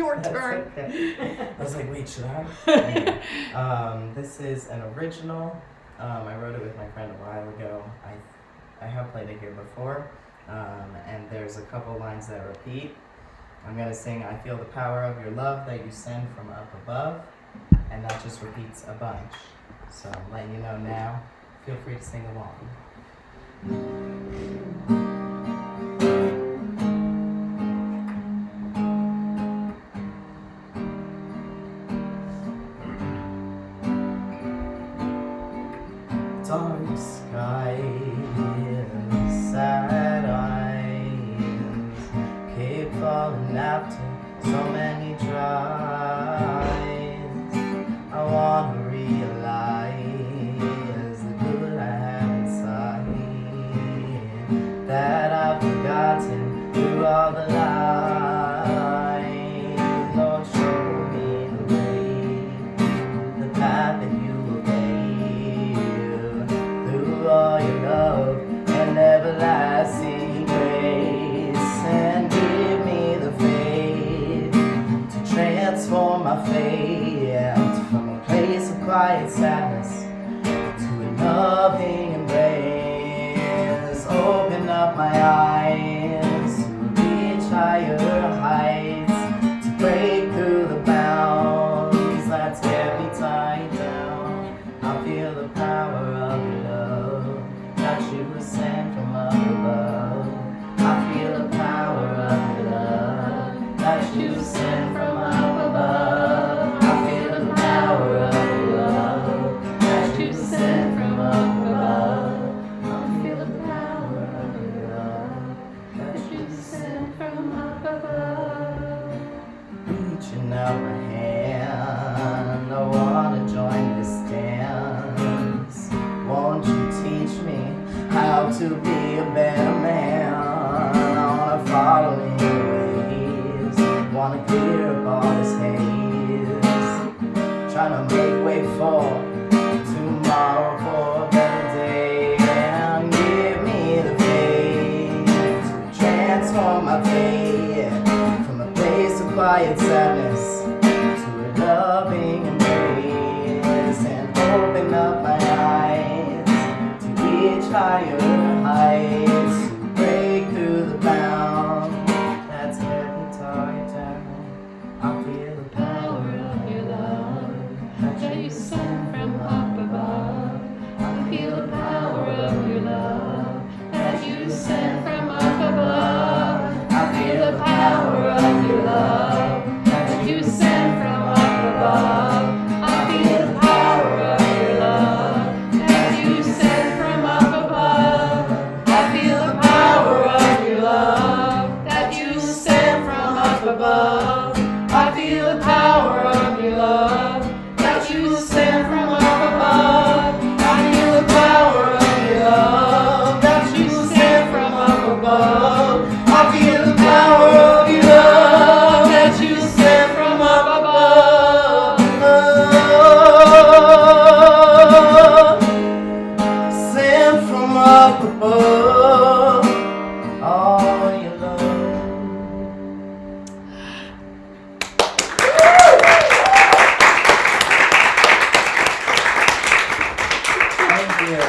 your turn. Okay. I was like, wait, should I? This is an original. I wrote it with my friend a while ago. I have played it here before, and there's a couple lines that repeat. I'm going to sing, I feel the power of your love that you send from up above, and that just repeats a bunch. So I'm letting you know now. Feel free to sing along. Dark skies, sad eyes, keep falling after so many tries. I wanna realize the good I have inside, that I've forgotten through all the lies. Lord, show me the way, the path that you all your love and everlasting grace, and give me the faith to transform my fate from a place of quiet sadness to a loving embrace. Open up my eyes to reach higher heights, to break through the bounds that tear me tied down. I feel the power of your love that you were sent from up above. I feel the power of your love that you were sent from up above. I feel the power of your love that you were sent from up above. I feel the power of your love that you were sent from up above. Reaching out my hand, I wanna join this dance. Won't you teach me how to be a better man? I wanna follow in your ways, wanna clear up all this haze, trying to make way for tomorrow, for a better day. And give me the faith to transform my fate from a place of quiet sadness to a loving embrace, and open up my eyes to reach higher heights, to break through the bound that's held me tied down. I feel the power of your love that you sent from up above. I feel the power of your love that you sent from up above. I feel the power of your love that you sent from up above. I feel the power of your love that you sent from up above. I feel the power of your love that you sent from up above. I feel the power of your love that you sent from up above. I feel the power of your love that you sent from up above. I feel the power of your love that you sent from up above. Sent from up above. All your love. Thank you.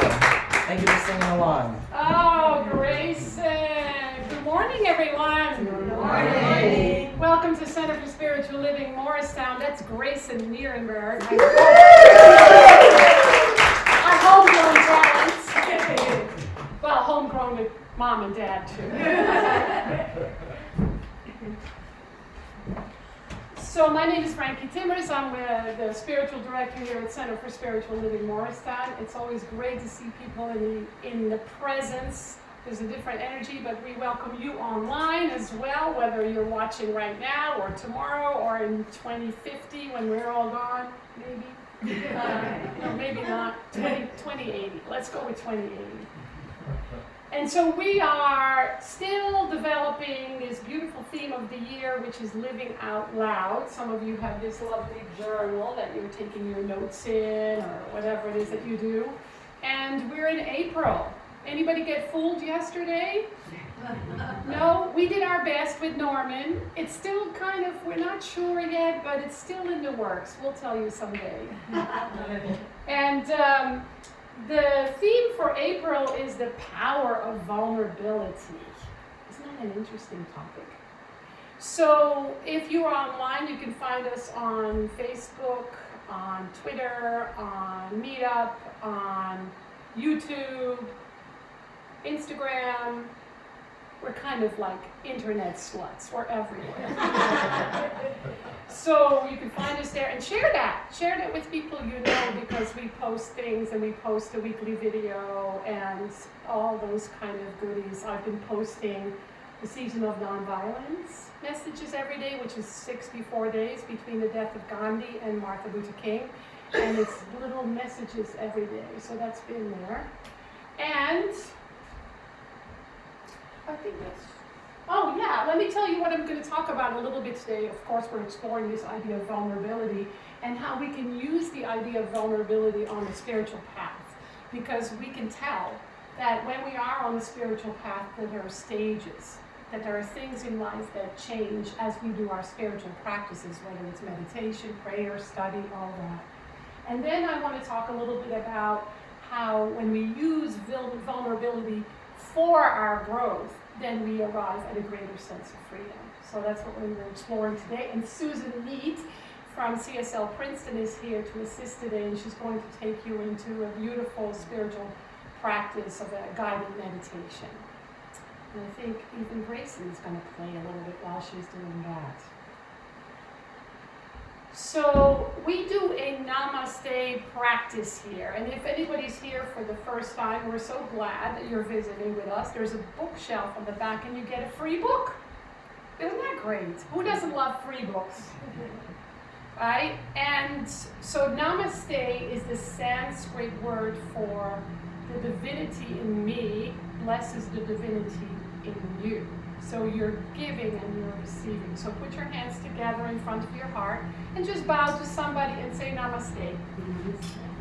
Thank you for singing along. Oh, Grayson. Good morning, everyone. Good morning. Welcome to Center for Spiritual Living Morristown. That's Grayson Nierenberg. Our homegrown talents. Well, homegrown with mom and dad, too. So my name is Frankie. I'm the spiritual director here at Center for Spiritual Living Morristown. It's always great to see people in the presence. There's a different energy, but we welcome you online as well, whether you're watching right now or tomorrow or in 2050 when we're all gone, maybe. No, maybe not. 2080. Let's go with 2080. And so we are still developing this beautiful theme of the year, which is living out loud. Some of you have this lovely journal that you're taking your notes in, or whatever it is that you do. And we're in April. Anybody get fooled yesterday? No, we did our best with Norman. It's still kind of, we're not sure yet, but it's still in the works. We'll tell you someday. And the theme for April is the power of vulnerability. Isn't that an interesting topic? So if you're online, you can find us on Facebook, on Twitter, on Meetup, on YouTube, Instagram. We're kind of like internet sluts. We're everywhere. So you can find us there and share that. Share that with people you know, because we post things and we post a weekly video and all those kind of goodies. I've been posting the Season of Nonviolence messages every day, which is 64 days between the death of Gandhi and Martin Luther King. And it's little messages every day. So that's been there. And I think that's, oh yeah, let me tell you what I'm going to talk about a little bit today. Of course, we're exploring this idea of vulnerability and how we can use the idea of vulnerability on the spiritual path. Because we can tell that when we are on the spiritual path, that there are stages, that there are things in life that change as we do our spiritual practices, whether it's meditation, prayer, study, all that. And then I want to talk a little bit about how when we use vulnerability for our growth, then we arrive at a greater sense of freedom. So that's what we're exploring today. And Susan Niedt from CSL Princeton is here to assist today, and she's going to take you into a beautiful spiritual practice of a guided meditation. And I think even Grayson is going to play a little bit while she's doing that. So we do a namaste practice here, and if anybody's here for the first time, we're so glad that you're visiting with us. There's a bookshelf on the back and you get a free book. Isn't that great? Who doesn't love free books? Right? And so namaste is the Sanskrit word for the divinity in me blesses the divinity in you. So you're giving and you're receiving. So put your hands together in front of your heart and just bow to somebody and say namaste.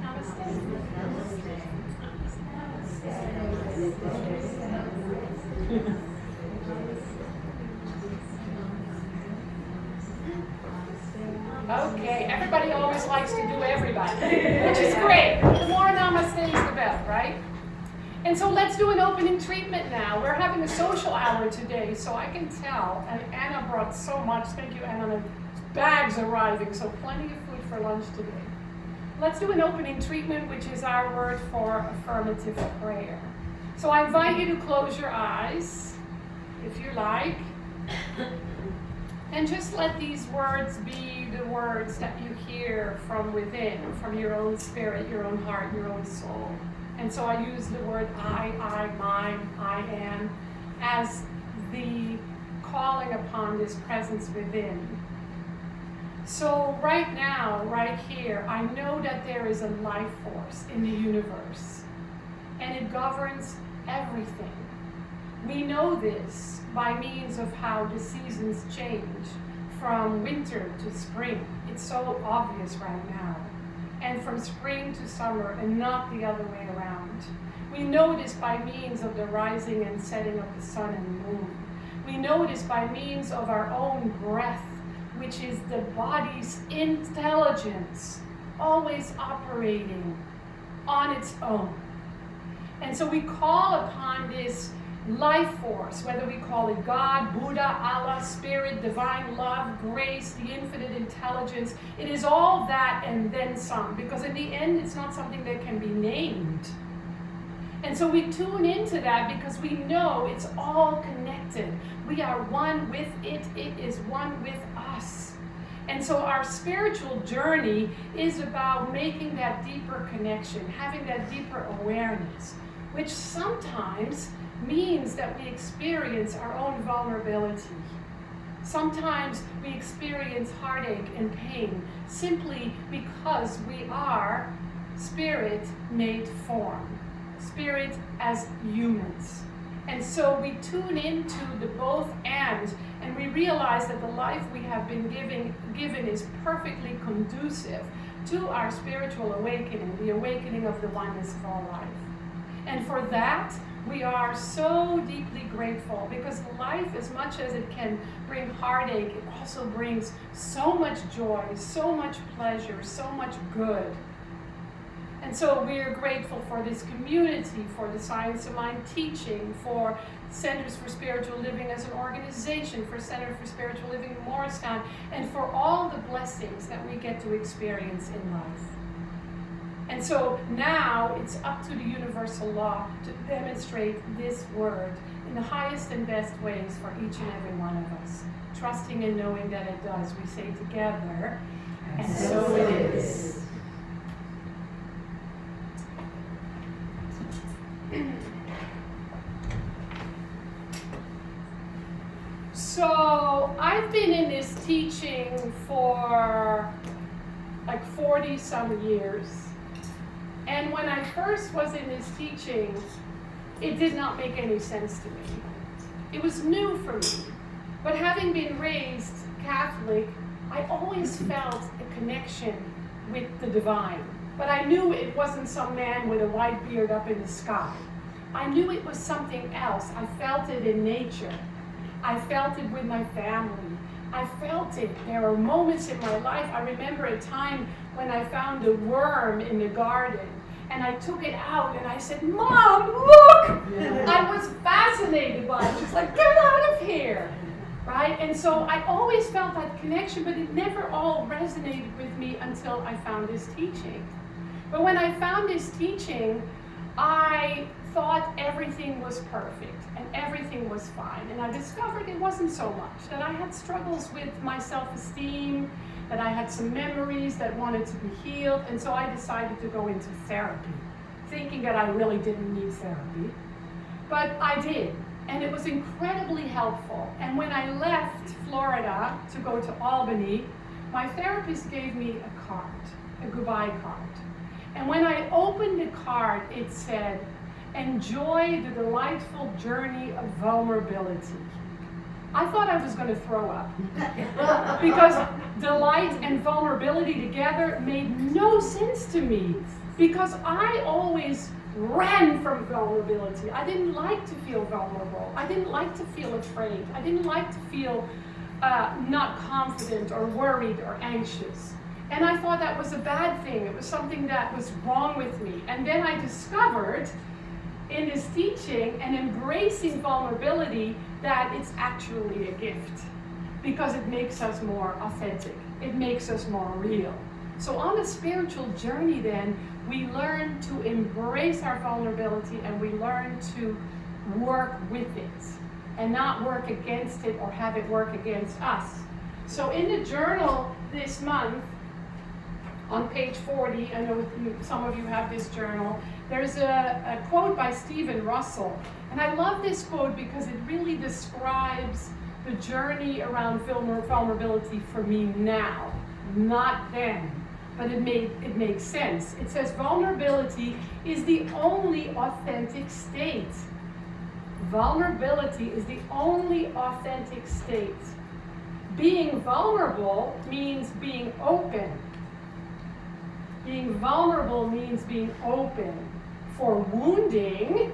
Namaste. Namaste. Okay, everybody always likes to do everybody, which is great. The more namaste is the better, right? And so let's do an opening treatment now. We're having a social hour today, so I can tell. And Anna brought so much. Thank you, Anna. The bags arriving, so plenty of food for lunch today. Let's do an opening treatment, which is our word for affirmative prayer. So I invite you to close your eyes, if you like, and just let these words be the words that you hear from within, from your own spirit, your own heart, your own soul. And so I use the word I, mine, I am, as the calling upon this presence within. So right now, right here, I know that there is a life force in the universe, and it governs everything. We know this by means of how the seasons change from winter to spring. It's so obvious right now. And from spring to summer, and not the other way around. We know this by means of the rising and setting of the sun and moon. We know this by means of our own breath, which is the body's intelligence, always operating on its own. And so we call upon this life force, whether we call it God, Buddha, Allah, Spirit, divine love, grace, the infinite intelligence. It is all that and then some, because in the end, it's not something that can be named. And so we tune into that because we know it's all connected. We are one with it. It is one with us. And so our spiritual journey is about making that deeper connection, having that deeper awareness, which sometimes means that we experience our own vulnerability. Sometimes we experience heartache and pain simply because we are spirit-made form, spirit as humans. And so we tune into the both and we realize that the life we have been given is perfectly conducive to our spiritual awakening, the awakening of the oneness of all life. And for that, We are so deeply grateful because life, as much as it can bring heartache, it also brings so much joy, so much pleasure, so much good. And so we are grateful for this community, for the Science of Mind teaching, for Centers for Spiritual Living as an organization, for Center for Spiritual Living Morristown, and for all the blessings that we get to experience in life. And so now it's up to the universal law to demonstrate this word in the highest and best ways for each and every one of us. Trusting and knowing that it does, we say together, and so it is. So I've been in this teaching for like 40 some years. And when I first was in this teaching, it did not make any sense to me. It was new for me. But having been raised Catholic, I always felt a connection with the divine. But I knew it wasn't some man with a white beard up in the sky. I knew it was something else. I felt it in nature. I felt it with my family. I felt it. There were moments in my life. I remember a time when I found a worm in the garden and I took it out and I said, "Mom, look!" I was fascinated by it. She's like, "Get out of here!" Right? And so I always felt that connection, but it never all resonated with me until I found this teaching. But when I found this teaching, I thought everything was perfect and everything was fine. And I discovered it wasn't so much, that I had struggles with my self-esteem, that I had some memories that wanted to be healed. And so I decided to go into therapy, thinking that I really didn't need therapy. But I did, and it was incredibly helpful. And when I left Florida to go to Albany, my therapist gave me a card, a goodbye card. And when I opened the card, it said, "Enjoy the delightful journey of vulnerability." I thought I was going to throw up because delight and vulnerability together made no sense to me, because I always ran from vulnerability. I didn't like to feel vulnerable. I didn't like to feel afraid. I didn't like to feel not confident or worried or anxious. And I thought that was a bad thing. It was something that was wrong with me. And then I discovered in this teaching and embracing vulnerability that it's actually a gift, because it makes us more authentic. It makes us more real. So on a spiritual journey then, we learn to embrace our vulnerability and we learn to work with it and not work against it or have it work against us. So in the journal this month, on page 40, I know some of you have this journal, there's a quote by Stephen Russell. And I love this quote because it really describes the journey around vulnerability for me now, not then. But it makes sense. It says, "Vulnerability is the only authentic state." Vulnerability is the only authentic state. Being vulnerable means being open. Being vulnerable means being open for wounding,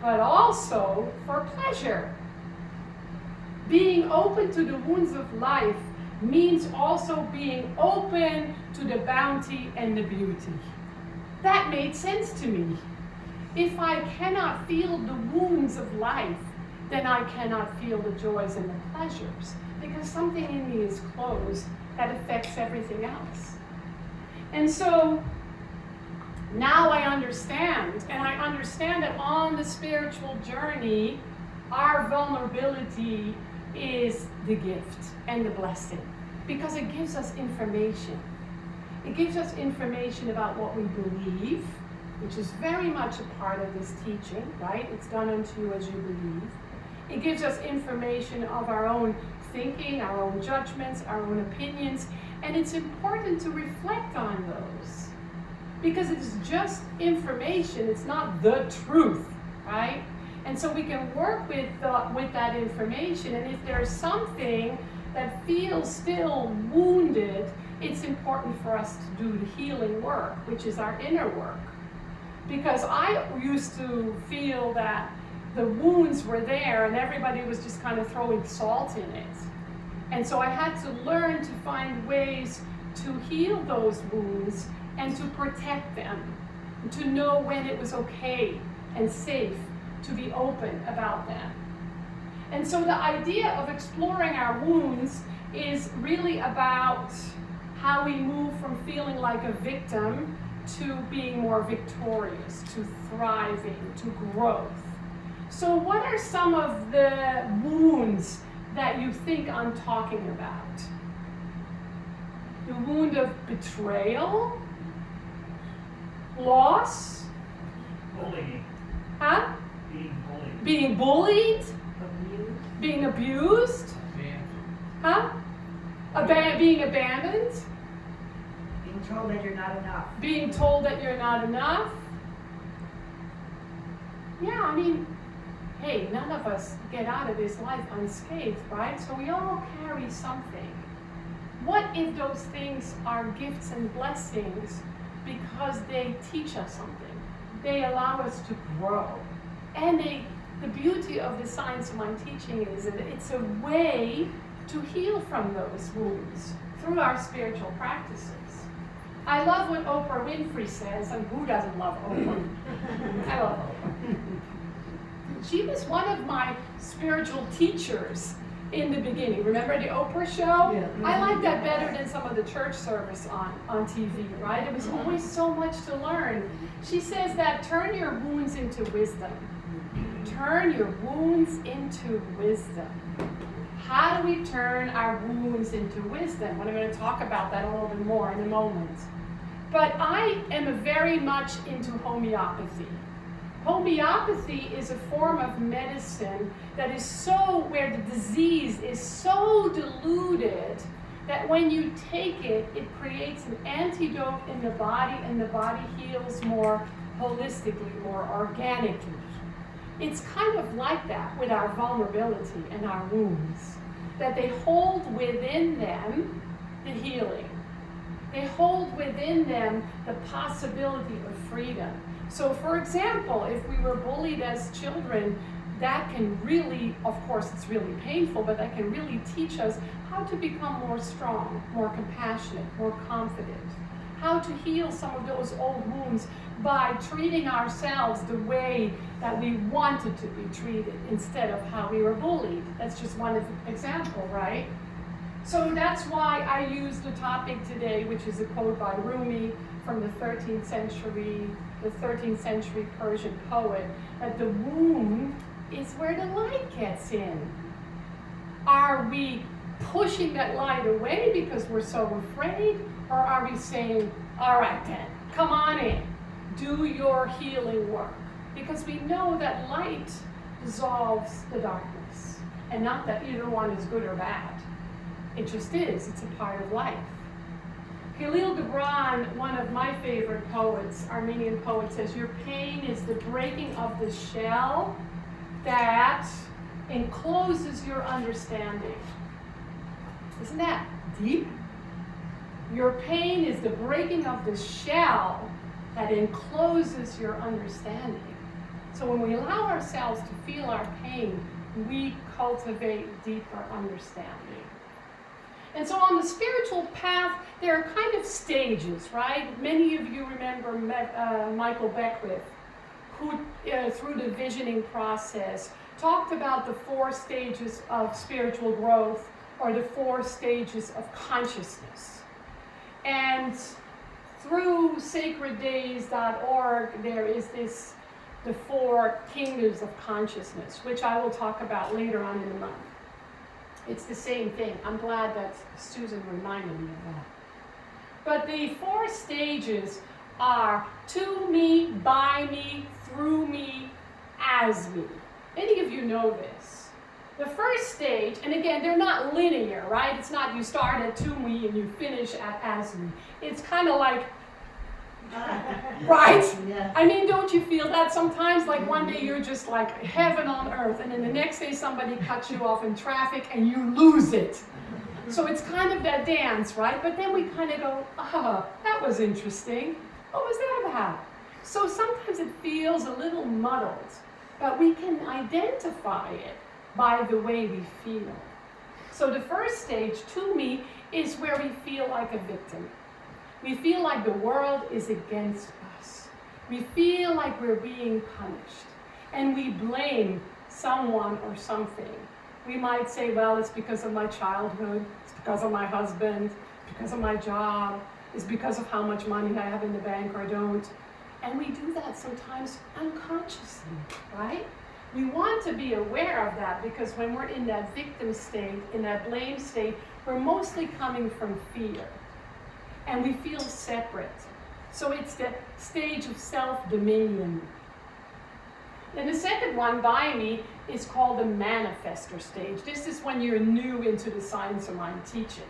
but also for pleasure. Being open to the wounds of life means also being open to the bounty and the beauty. That made sense to me. If I cannot feel the wounds of life, then I cannot feel the joys and the pleasures, because something in me is closed that affects everything else. And so now I understand, and I understand that on the spiritual journey, our vulnerability is the gift and the blessing, because it gives us information. It gives us information about what we believe, which is very much a part of this teaching, right? It's done unto you as you believe. It gives us information of our own thinking, our own judgments, our own opinions, and it's important to reflect on those, because it's just information, it's not the truth, right? And so we can work with that information, and if there's something that feels still wounded, it's important for us to do the healing work, which is our inner work. because I used to feel that the wounds were there and everybody was just kind of throwing salt in it. And so I had to learn to find ways to heal those wounds and to protect them, to know when it was okay and safe to be open about them. And so the idea of exploring our wounds is really about how we move from feeling like a victim to being more victorious, to thriving, to growth. So what are some of the wounds that you think I'm talking about? The wound of betrayal, loss, Bullying. huh? Being bullied. Being bullied, being abused, huh? Being abandoned, Being told that you're not enough. being told that you're not enough. Yeah, I mean, hey, none of us get out of this life unscathed, right? So we all carry something. What if those things are gifts and blessings because they teach us something? They allow us to grow. And the beauty of the science of mind teaching is that it's a way to heal from those wounds through our spiritual practices. I love what Oprah Winfrey says, and who doesn't love Oprah? I love Oprah. She was one of my spiritual teachers in the beginning. Remember the Oprah show? Yeah. I like that better than some of the church service on TV, right? It was always so much to learn. She says that turn your wounds into wisdom. Turn your wounds into wisdom. How do we turn our wounds into wisdom? Well, I'm going to talk about that a little bit more in a moment. But I am very much into homeopathy. Homeopathy is a form of medicine that is where the disease is so diluted that when you take it, it creates an antidote in the body and the body heals more holistically, more organically. It's kind of like that with our vulnerability and our wounds, that they hold within them the healing. They hold within them the possibility of freedom. So for example, if we were bullied as children, that can really, of course it's really painful, but that can really teach us how to become more strong, more compassionate, more confident. How to heal some of those old wounds by treating ourselves the way that we wanted to be treated instead of how we were bullied. That's just one example, right? So that's why I use the topic today, which is a quote by Rumi from the 13th century Persian poet, that the wound is where the light gets in. Are we pushing that light away because we're so afraid? Or are we saying, all right then, come on in, do your healing work? Because we know that light dissolves the darkness. And not that either one is good or bad. It just is, it's a part of life. Khalil Gibran, one of my favorite poets, Armenian poet, says, your pain is the breaking of the shell that encloses your understanding. Isn't that deep? Your pain is the breaking of the shell that encloses your understanding. So when we allow ourselves to feel our pain, we cultivate deeper understanding. And so on the spiritual path, there are kind of stages, right? Many of you remember Michael Beckwith, who through the visioning process talked about the 4 stages of spiritual growth, or the 4 stages of consciousness. And through sacreddays.org, there is the 4 kingdoms of consciousness, which I will talk about later on in the month. It's the same thing. I'm glad that Susan reminded me of that. But the 4 stages are to me, by me, through me, as me. Many of you know this. The first stage, and again, they're not linear, right? It's not you start at to me and you finish at as me. It's kind of like, right? Yeah. I mean, don't you feel that sometimes? Like one day you're just like heaven on earth, and then the next day somebody cuts you off in traffic and you lose it. So it's kind of that dance, right? But then we kind of go, oh, that was interesting. What was that about? So sometimes it feels a little muddled, but we can identify it by the way we feel. So the first stage, to me, is where we feel like a victim. We feel like the world is against us. We feel like we're being punished. And we blame someone or something. We might say, well, it's because of my childhood, it's because of my husband, it's because of my job, it's because of how much money I have in the bank or don't. And we do that sometimes unconsciously, right? We want to be aware of that because when we're in that victim state, in that blame state, we're mostly coming from fear. And we feel separate. So it's the stage of self-dominion. And the second one by me is called the manifester stage. This is when you're new into the science of mind teaching,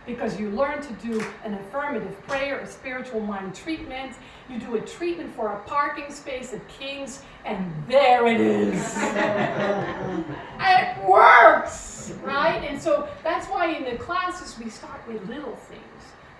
because you learn to do an affirmative prayer, a spiritual mind treatment. You do a treatment for a parking space at King's, and there it is. It works, right? And so that's why in the classes we start with little things.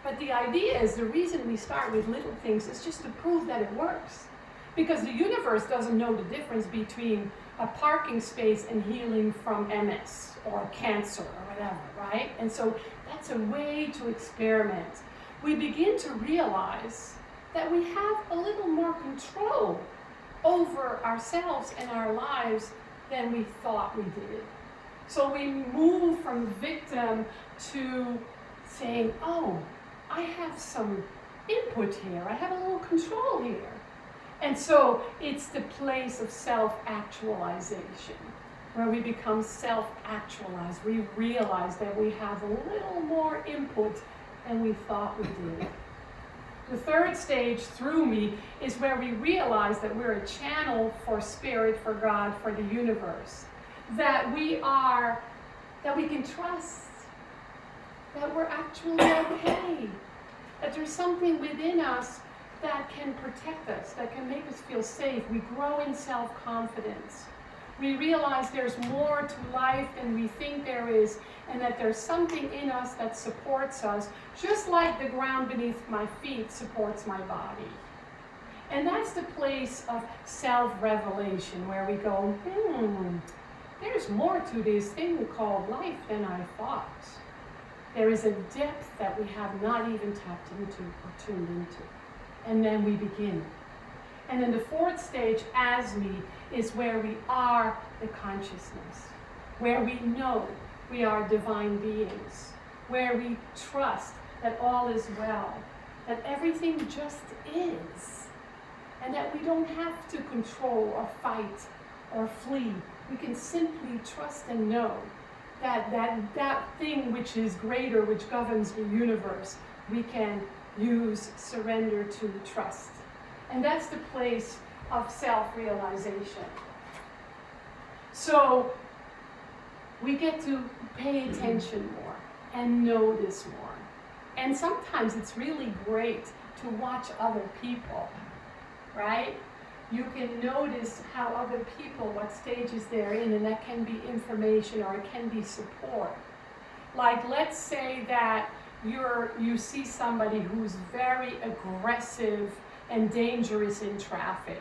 But the idea is the reason we start with little things is just to prove that it works. Because the universe doesn't know the difference between a parking space and healing from MS or cancer or whatever, right? And so that's a way to experiment. We begin to realize that we have a little more control over ourselves and our lives than we thought we did. So we move from victim to saying, oh, I have some input here. I have a little control here. And so it's the place of self-actualization, where we become self-actualized. We realize that we have a little more input than we thought we did. The third stage, through me, is where we realize that we're a channel for spirit, for God, for the universe. That we can trust. That we're actually okay. That there's something within us that can protect us, that can make us feel safe. We grow in self-confidence. We realize there's more to life than we think there is, and that there's something in us that supports us, just like the ground beneath my feet supports my body. And that's the place of self-revelation, where we go, there's more to this thing called life than I thought. There is a depth that we have not even tapped into or tuned into. And then we begin. And then the fourth stage, as me, is where we are the consciousness, where we know we are divine beings, where we trust that all is well, that everything just is, and that we don't have to control or fight or flee. We can simply trust and know that thing which is greater, which governs the universe, we can use, surrender to, trust. And that's the place of self-realization. So we get to pay attention more and notice more. And sometimes it's really great to watch other people, right? You can notice how other people, what stages they're in, and that can be information or it can be support. Like, let's say that you see somebody who's very aggressive and dangerous in traffic.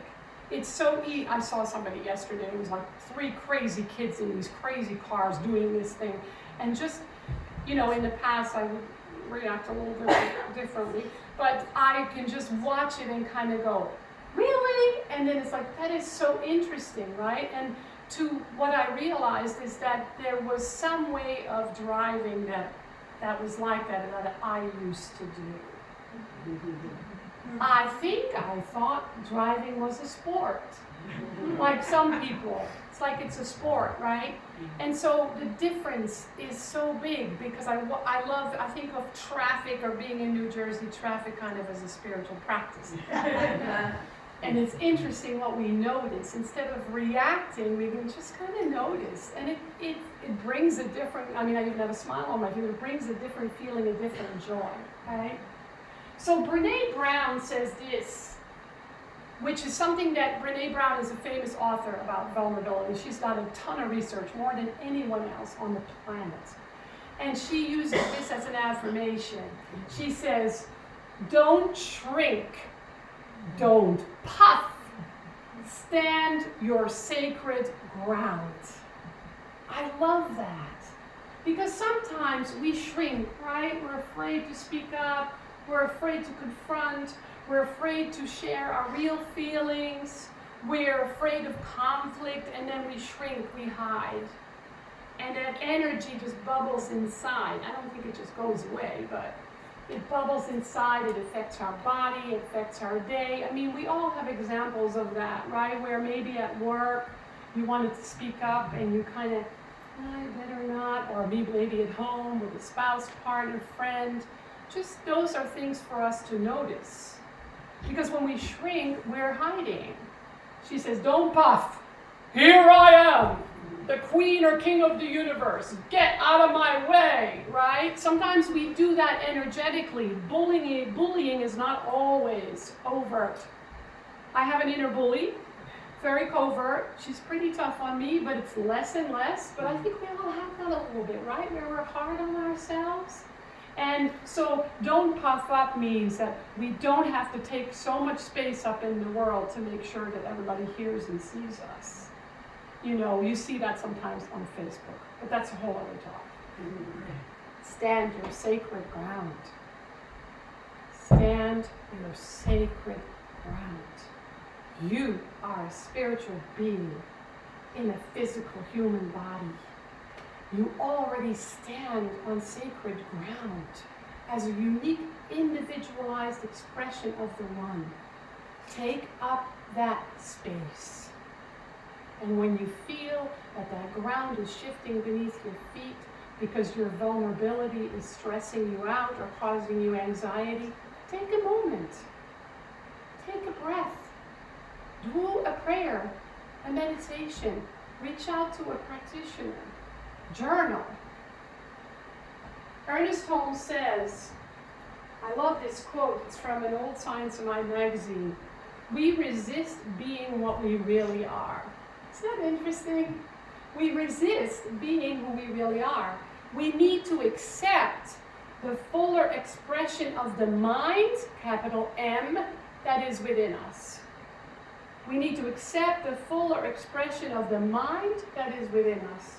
It's so easy. I saw somebody yesterday, it was like 3 crazy kids in these crazy cars doing this thing. And just, in the past I would react a little bit differently, but I can just watch it and kind of go, really? And then it's like, that is so interesting, right? And to what I realized is that there was some way of driving that was like that I used to do. I thought driving was a sport. Like some people, it's like it's a sport, right? And so the difference is so big because I think of traffic or being in New Jersey, traffic kind of as a spiritual practice. And it's interesting what we notice. Instead of reacting, we can just kind of notice. And it brings a different, I even have a smile on my face, it brings a different feeling, a different joy, right? So Brene Brown says this, which is something that Brene Brown is a famous author about vulnerability. She's done a ton of research, more than anyone else on the planet. And she uses this as an affirmation. She says, don't shrink Don't puff. Stand your sacred ground. I love that. Because sometimes we shrink, right? We're afraid to speak up. We're afraid to confront. We're afraid to share our real feelings. We're afraid of conflict, and then we shrink, we hide. And that energy just bubbles inside. I don't think it just goes away, but it bubbles inside. It affects our body, it affects our day. I mean, we all have examples of that, right? Where maybe at work you wanted to speak up and you kind of, I better not, or maybe at home with a spouse, partner, friend. Just those are things for us to notice. Because when we shrink, we're hiding. She says, don't puff. Here I am, the queen or king of the universe. Get out of my way, right? Sometimes we do that energetically. Bullying is not always overt. I have an inner bully, very covert. She's pretty tough on me, but it's less and less. But I think we all have that a little bit, right? Where we're hard on ourselves. And so don't puff up means that we don't have to take so much space up in the world to make sure that everybody hears and sees us. You know, you see that sometimes on Facebook, but that's a whole other talk. Stand your sacred ground. Stand your sacred ground. You are a spiritual being in a physical human body. You already stand on sacred ground as a unique, individualized expression of the One. Take up that space. And when you feel that that ground is shifting beneath your feet because your vulnerability is stressing you out or causing you anxiety, take a moment. Take a breath. Do a prayer, a meditation. Reach out to a practitioner. Journal. Ernest Holmes says, I love this quote, it's from an old Science of Mind magazine, we resist being what we really are. Isn't that interesting? We resist being who we really are. We need to accept the fuller expression of the mind, capital M, that is within us. We need to accept the fuller expression of the mind that is within us.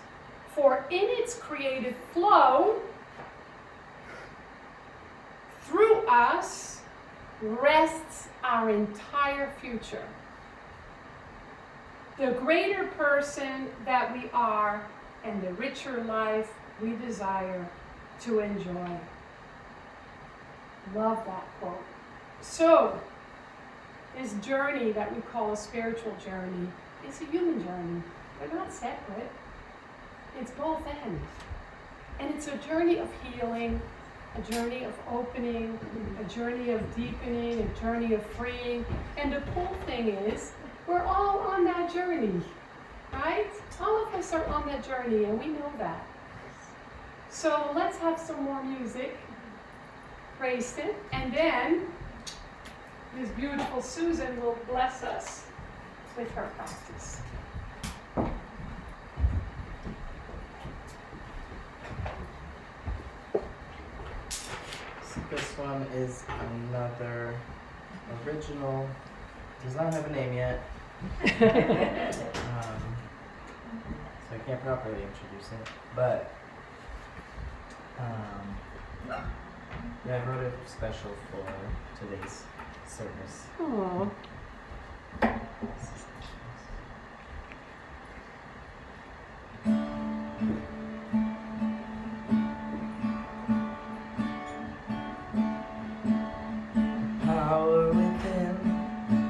For in its creative flow, through us, rests our entire future. The greater person that we are and the richer life we desire to enjoy. Love that quote. So, this journey that we call a spiritual journey is a human journey. They're not separate. It's both ends. And it's a journey of healing, a journey of opening, a journey of deepening, a journey of freeing. And the cool thing is, we're all on that journey, right? All of us are on that journey, and we know that. So let's have some more music, Grayson, and then Miss beautiful Susan will bless us with her practice. This one is another original, does not have a name yet. So I can't properly introduce it. But yeah, I wrote it special for today's service. Oh. Power within,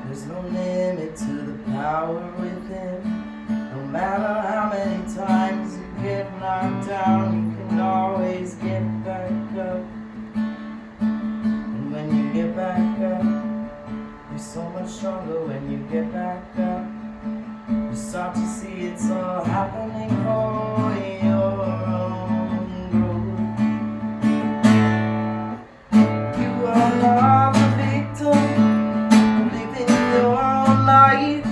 there's no limit to the power within. No matter how many times you get knocked down, you can always get back up. And when you get back up, you're so much stronger when you get back up. You start to see it's all happening for your own growth. You are not the victim of living your own life.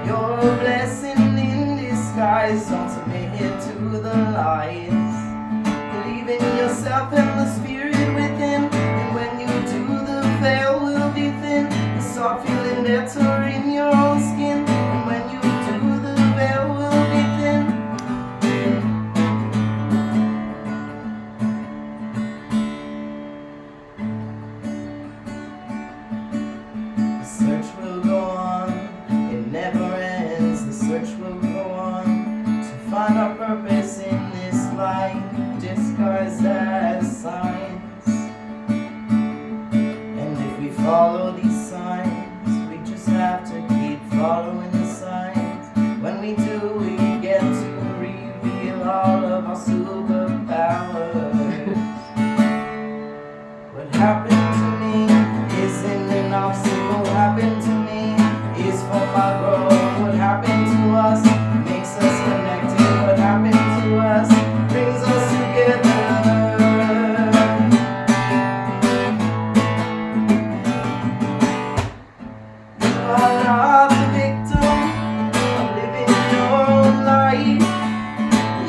You're a blessing in disguise. Don't submit to the lies. Believe in yourself and the spirit within. And when you do, the veil will be thin. The start feeling better in your own skin. And when you do, the veil will be thin. The search will go on, it never ends. The search will go on to find our purpose in this life, disguised as science. And if we follow these signs, we just have to keep following the signs. When we do, we get to reveal all of our superpowers. What happened to me isn't an obstacle. What happened to me is for my growth. What happened to us makes us connected. What happened to us brings us together. You are not the victim of living your own life.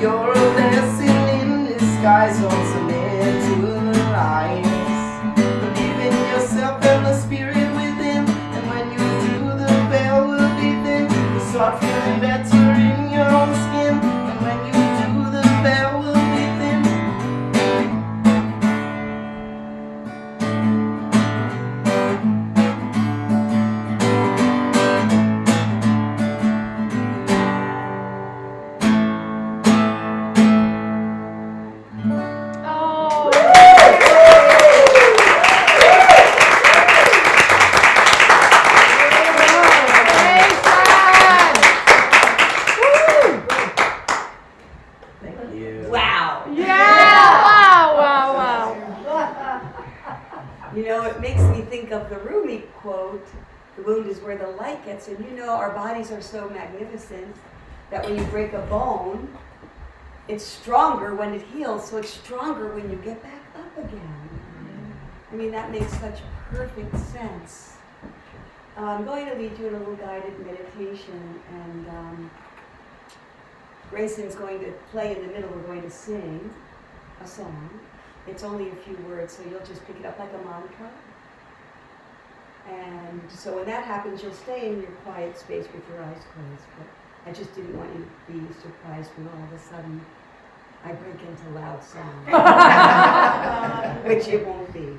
You're a blessing in disguise. Don't submit to the lies. Believe in yourself and the spirit within. And when you do, the veil will be thin. You start feeling better in your own skin. And when you do, the veil will be thin. Oh, Thank you. Wow. yeah! Wow! You know, it makes me think of the Rumi quote, "The wound is where the light gets in." You know, our bodies are so magnificent that when you break a bone, it's stronger when it heals, so it's stronger when you get back up again. I mean, that makes such perfect sense. I'm going to lead you in a little guided meditation, and Grayson's going to play in the middle. We're going to sing a song. It's only a few words, so you'll just pick it up like a mantra. And so when that happens, you'll stay in your quiet space with your eyes closed. But I just didn't want you to be surprised when all of a sudden I break into loud song, which it won't be.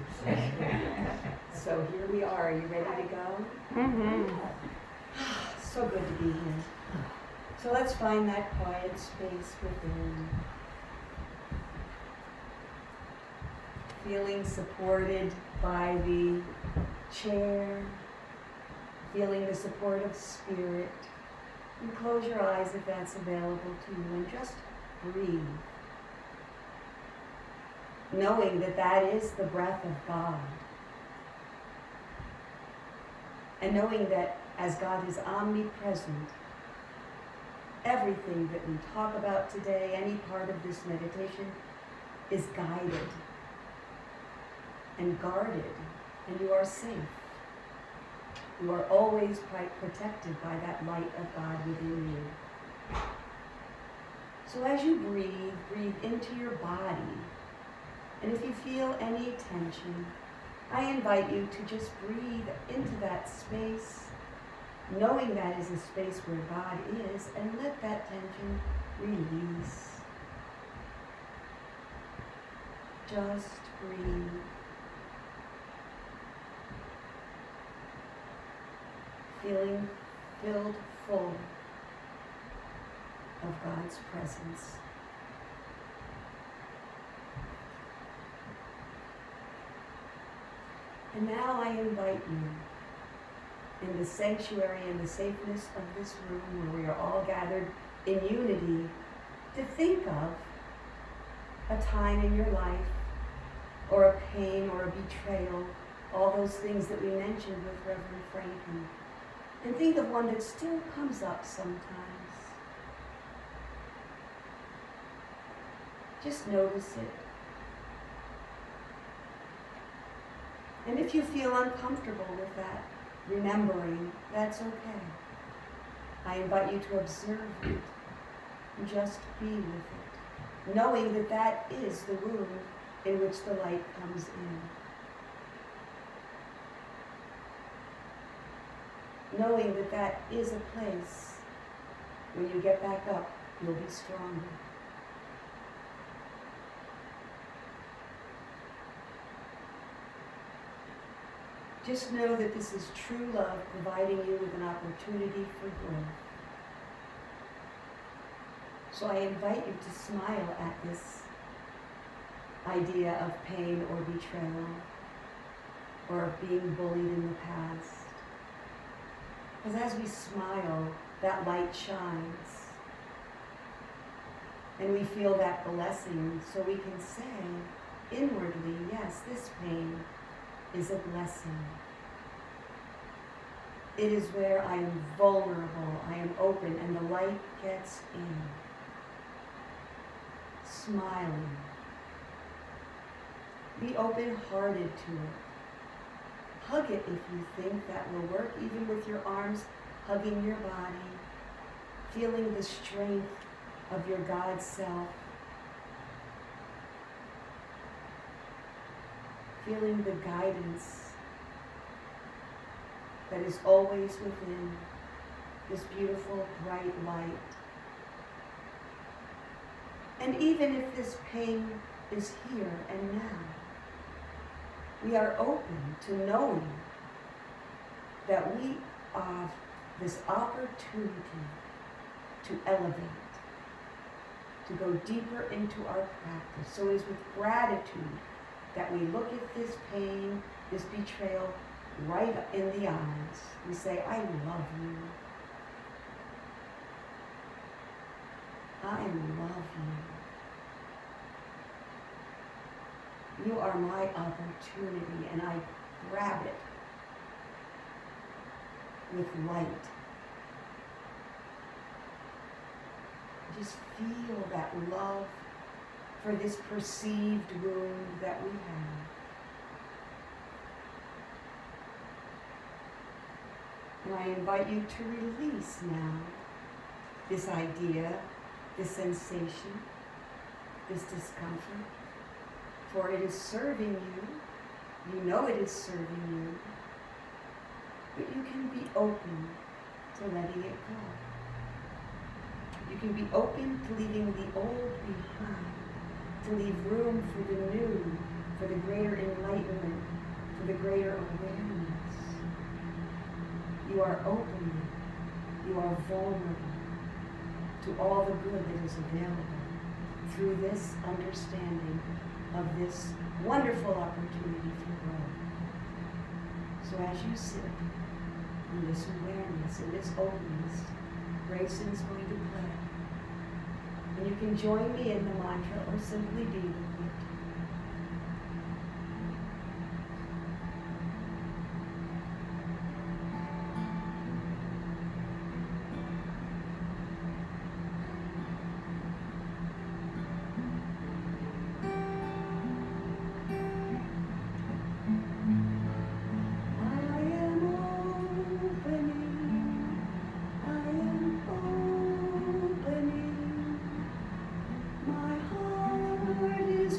So here we are. Are you ready to go? Mm-hmm. So good to be here. So let's find that quiet space within. Feeling supported by the chair. Feeling the support of spirit. And close your eyes if that's available to you and just breathe. Knowing that that is the breath of God. And knowing that as God is omnipresent, everything that we talk about today, any part of this meditation, is guided and guarded, and you are safe. You are always protected by that light of God within you. So as you breathe, breathe into your body. And if you feel any tension, I invite you to just breathe into that space, knowing that is a space where God is, and let that tension release. Just breathe. Feeling filled full of God's presence. And now I invite you in the sanctuary and the safeness of this room where we are all gathered in unity to think of a time in your life or a pain or a betrayal, all those things that we mentioned with Reverend Frankie. And think of one that still comes up sometimes. Just notice it. And if you feel uncomfortable with that, remembering, that's okay. I invite you to observe it and just be with it, knowing that that is the room in which the light comes in. knowing that that is a place. When you get back up, you'll be stronger. Just know that this is true love providing you with an opportunity for growth. So I invite you to smile at this idea of pain or betrayal or of being bullied in the past. Because as we smile, that light shines. And we feel that blessing, so we can say inwardly, yes, this pain is a blessing. It is where I am vulnerable, I am open, and the light gets in. Smiling. Be open-hearted to it. Hug it if you think that will work, even with your arms hugging your body, feeling the strength of your God self, feeling the guidance that is always within this beautiful, bright light. And even if this pain is here and now, we are open to knowing that we have this opportunity to elevate, to go deeper into our practice. So it is with gratitude that we look at this pain, this betrayal, right in the eyes. We say, I love you. I love you. You are my opportunity, and I grab it with light. Just feel that love for this perceived wound that we have. And I invite you to release now this idea, this sensation, this discomfort, for it is serving you. You know it is serving you, but you can be open to letting it go. You can be open to leaving the old behind, to leave room for the new, for the greater enlightenment, for the greater awareness. You are open, you are vulnerable to all the good that is available through this understanding of this wonderful opportunity for growth. So as you sit in this awareness, in this openness, Grayson's going to play. And you can join me in the mantra or simply be with it. My heart is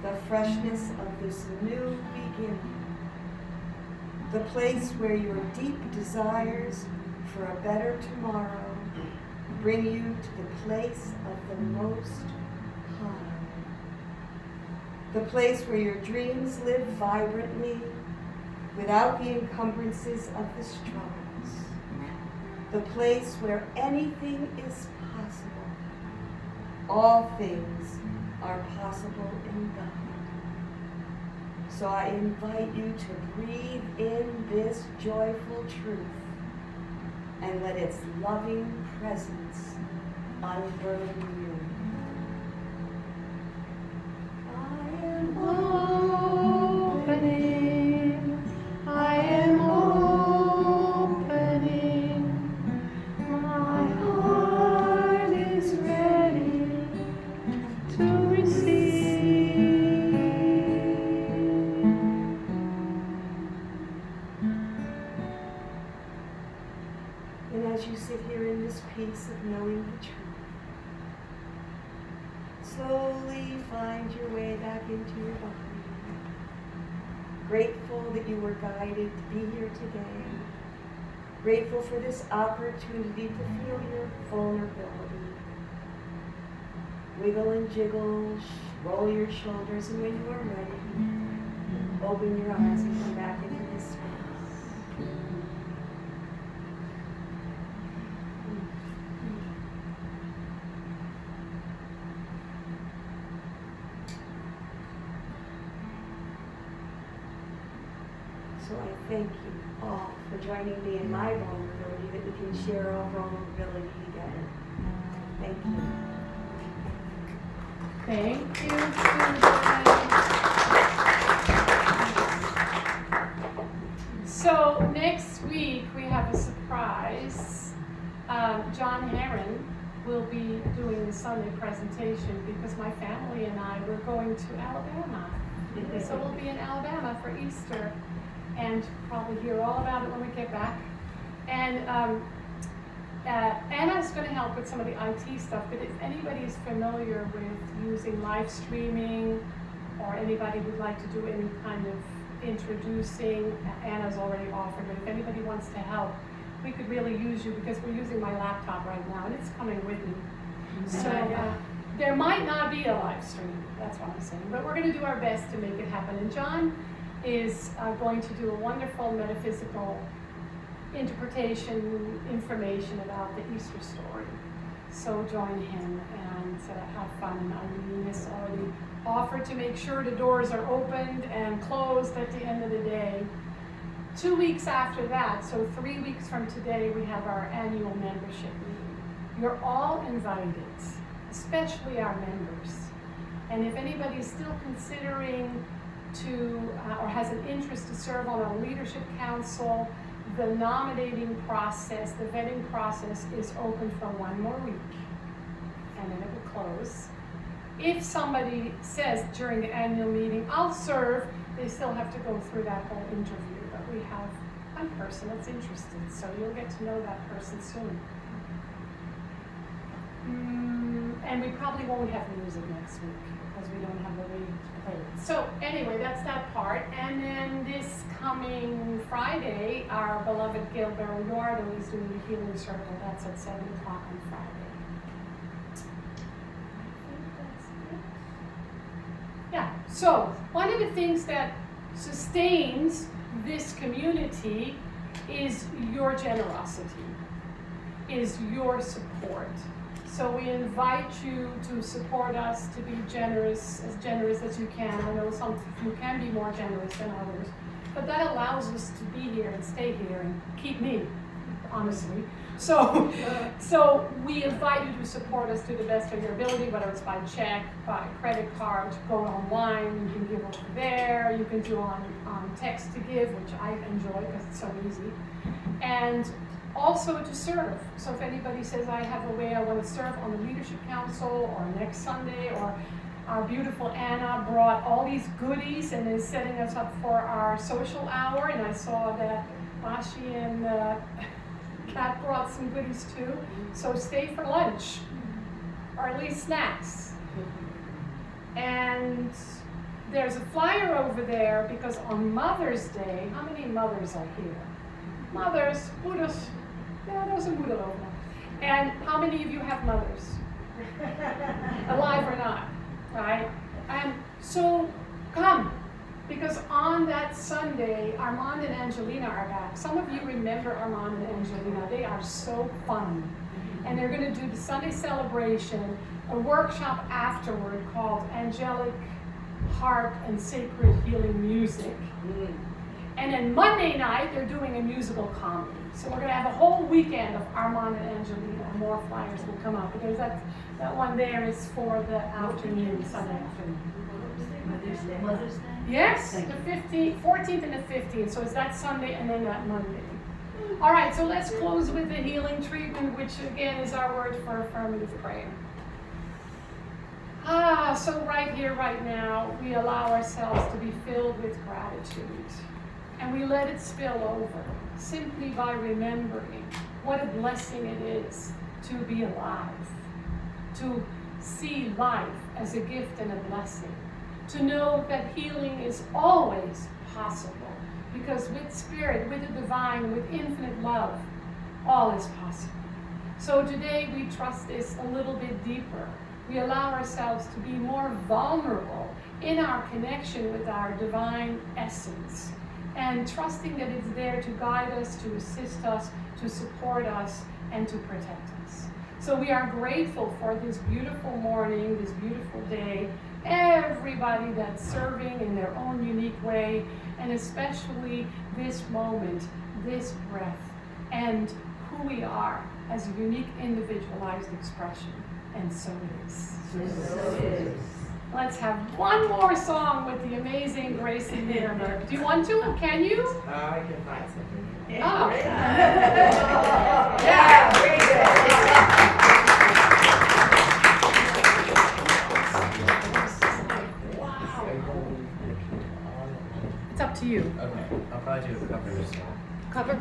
the freshness of this new beginning, the place where your deep desires for a better tomorrow bring you to the place of the Most High, the place where your dreams live vibrantly without the encumbrances of the struggles, the place where anything is possible. All things are possible in God. So I invite you to breathe in this joyful truth and let its loving presence unburden you. I am Opening, I am opening, my heart is ready to receive. And as you sit here in this peace of knowing the truth, slowly find your way back into your body. Grateful that you were guided to be here today. Grateful for this opportunity to feel your vulnerability. Wiggle and jiggle, roll your shoulders, and when you are ready, open your eyes and come back into this space. So I thank you all for joining me in my vulnerability, that we can share our vulnerability together. Thank you. Thank you, Susan. So next week we have a surprise. John Herron will be doing the Sunday presentation because my family and I were going to Alabama. So we'll be in Alabama for Easter, and probably hear all about it when we get back. And Anna's going to help with some of the IT stuff, but if anybody is familiar with using live streaming, or anybody would like to do any kind of introducing, Anna's already offered, but if anybody wants to help, we could really use you because we're using my laptop right now and it's coming with me. So there might not be a live stream, that's what I'm saying, but we're going to do our best to make it happen. And John is going to do a wonderful metaphysical interpretation information about the Easter story. So join him and have fun. And Eileen has already offered to make sure the doors are opened and closed at the end of the day. 2 weeks after that, so 3 weeks from today, we have our annual membership meeting. You're all invited, especially our members. And if anybody's still considering to, or has an interest to serve on our leadership council, the nominating process, the vetting process is open for 1 more week, and then it will close. If somebody says during the annual meeting, I'll serve, they still have to go through that whole interview, but we have one person that's interested, so you'll get to know that person soon. And we probably won't have music next week because we don't have a way to play it. So anyway, that's that part. And then this coming Friday, our beloved Gail Barriordo is doing the Healing Circle. That's at 7 o'clock on Friday. I think that's it. Yeah, so one of the things that sustains this community is your generosity, is your support. So we invite you to support us, to be generous as you can. I know some of you can be more generous than others, but that allows us to be here and stay here and keep me, honestly. So we invite you to support us to the best of your ability, whether it's by check, by credit card, go online, you can give over there, you can do on text to give, which I enjoy because it's so easy. And also to serve. So if anybody says, I have a way I want to serve on the Leadership Council or next Sunday, or our beautiful Anna brought all these goodies and is setting us up for our social hour, and I saw that Mashi and Kat brought some goodies too. So stay for lunch, or at least snacks. And there's a flyer over there because on Mother's Day, how many mothers are here? Mothers, moeders. Yeah, there's a moeder over there. And how many of you have mothers? Alive or not, right? And so come, because on that Sunday, Armand and Angelina are back. Some of you remember Armand and Angelina. They are so fun. And they're going to do the Sunday celebration, a workshop afterward called Angelic Harp and Sacred Healing Music. And then Monday night, they're doing a musical comedy. So we're going to have a whole weekend of Armand and Angelina. More flyers will come up because that one there is for the afternoon, Sunday afternoon. Mother's Day? Yes, the 15th, 14th and the 15th. So it's that Sunday and then that Monday. All right, so let's close with the healing treatment, which again is our word for affirmative prayer. So right here, right now, we allow ourselves to be filled with gratitude. And we let it spill over, simply by remembering what a blessing it is to be alive, to see life as a gift and a blessing, to know that healing is always possible, because with Spirit, with the divine, with infinite love, all is possible. So today we trust this a little bit deeper. We allow ourselves to be more vulnerable in our connection with our divine essence, and trusting that it's there to guide us, to assist us, to support us, and to protect us. So we are grateful for this beautiful morning, this beautiful day, everybody that's serving in their own unique way, and especially this moment, this breath, and who we are as a unique individualized expression. And so it is. So it is. Let's have one more song with the amazing Grayson Nierenberg. Do you want to? Can you? I can find something. Oh. Yeah, very It's up to you. Okay, I'll probably do a cover song. Cover?